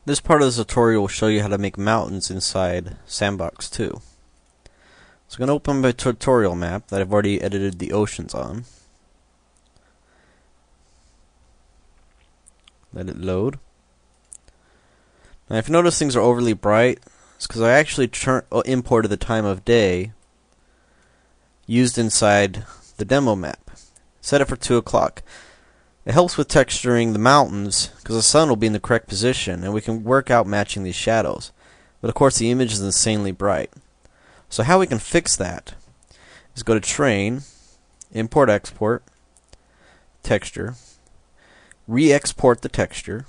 This part of the tutorial will show you how to make mountains inside Sandbox 2. So I'm going to open my tutorial map that I've already edited the oceans on. Let it load. Now if you notice things are overly bright, it's because I actually imported the time of day used inside the demo map. Set it for 2 o'clock. It helps with texturing the mountains because the sun will be in the correct position and we can work out matching these shadows. But of course the image is insanely bright. So how we can fix that is go to Train, Import Export, Texture, re-export the texture,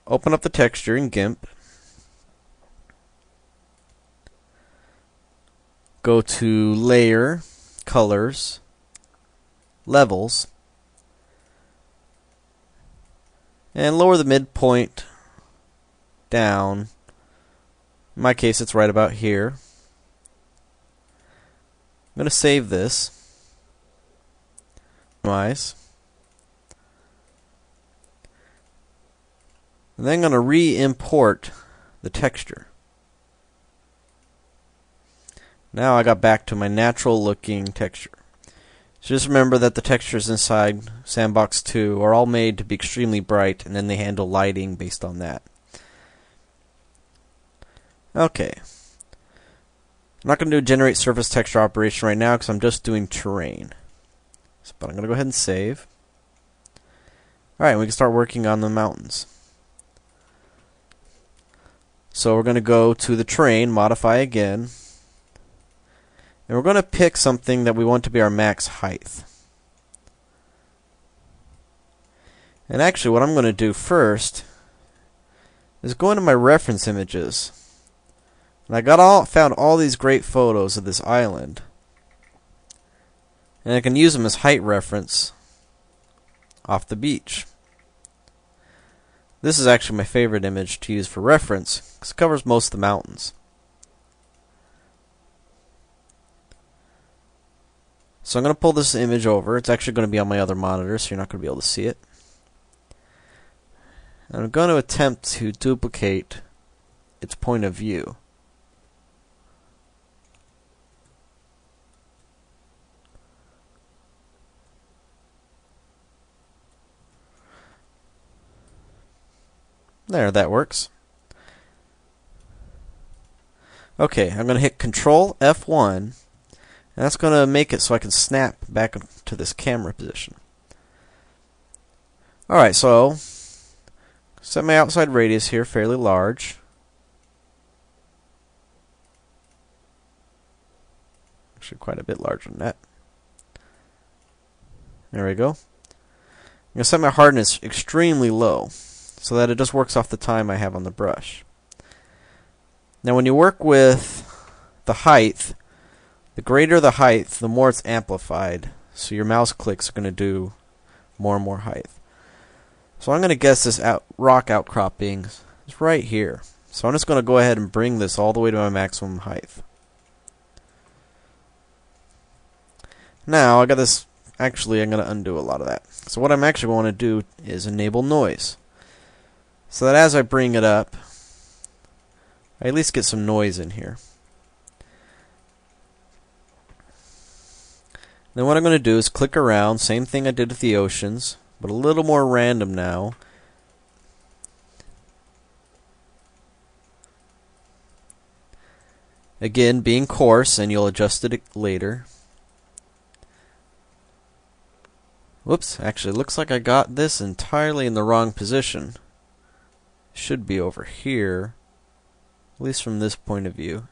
open up the texture in GIMP, go to Layer, Colors, Levels, and lower the midpoint down. In my case, it's right about here. I'm going to save this. Minimize. And then I'm going to re-import the texture. Now I got back to my natural looking texture. So just remember that the textures inside Sandbox 2 are all made to be extremely bright, and then they handle lighting based on that. Okay. I'm not going to do a generate surface texture operation right now because I'm just doing terrain. But I'm going to go ahead and save. Alright, we can start working on the mountains. So we're going to go to the terrain, modify again. And we're going to pick something that we want to be our max height. And actually what I'm going to do first is go into my reference images. And I found all these great photos of this island. And I can use them as height reference off the beach. This is actually my favorite image to use for reference because it covers most of the mountains. So I'm going to pull this image over. It's actually going to be on my other monitor, so you're not going to be able to see it. And I'm going to attempt to duplicate its point of view. There, that works. Okay, I'm going to hit Control F1, and that's going to make it so I can snap back to this camera position. Alright, so set my outside radius here fairly large. Actually, quite a bit larger than that. There we go. I'm going to set my hardness extremely low so that it just works off the time I have on the brush. Now when you work with the height, the greater the height, the more it's amplified. So your mouse clicks are going to do more and more height. So I'm going to guess this rock outcropping is right here. So I'm just going to go ahead and bring this all the way to my maximum height. Now I got this. Actually, I'm going to undo a lot of that. So what I'm actually going to do is enable noise. So that as I bring it up, I at least get some noise in here. Then what I'm going to do is click around, same thing I did with the oceans, but a little more random now. Again, being coarse, and you'll adjust it later. Whoops, actually, it looks like I got this entirely in the wrong position. Should be over here, at least from this point of view.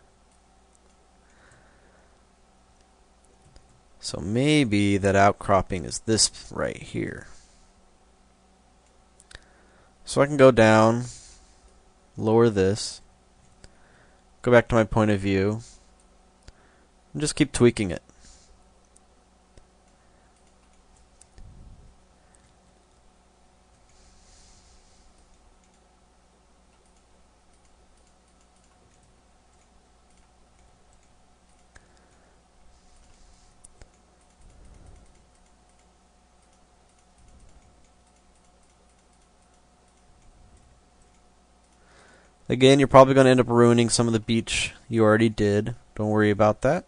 So maybe that outcropping is this right here. So I can go down, lower this, go back to my point of view, and just keep tweaking it. Again, you're probably going to end up ruining some of the beach you already did. Don't worry about that.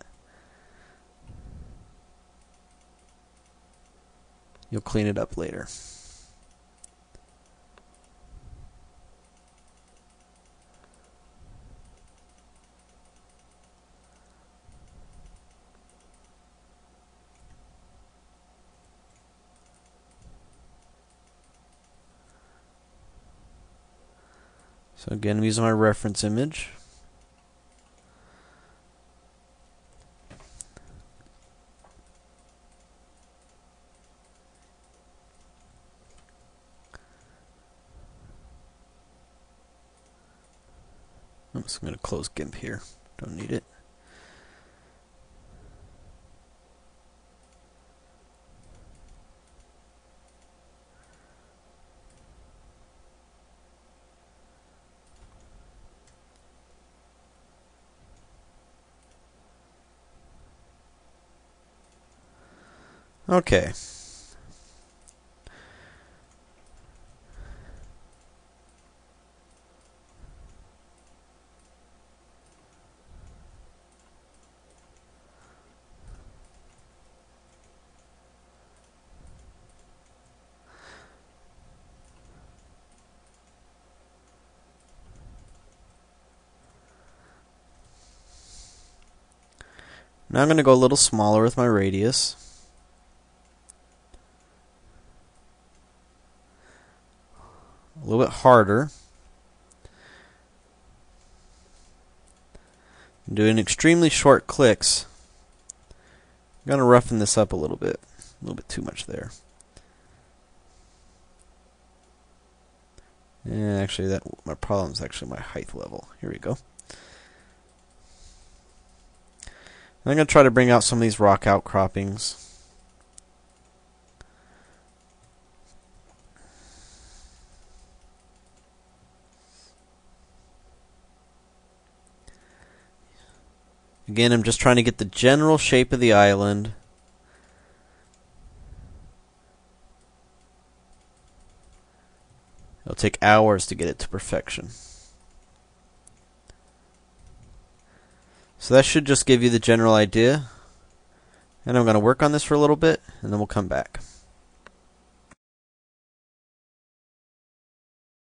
You'll clean it up later. So again, I'm using my reference image. I'm just going to close GIMP here. Don't need it. Okay. Now I'm going to go a little smaller with my radius. A little bit harder. I'm doing extremely short clicks. I'm going to roughen this up a little bit too much there. And actually, my problem is actually my height level. Here we go. I'm going to try to bring out some of these rock outcroppings. Again, I'm just trying to get the general shape of the island. It'll take hours to get it to perfection. So that should just give you the general idea. And I'm going to work on this for a little bit, and then we'll come back.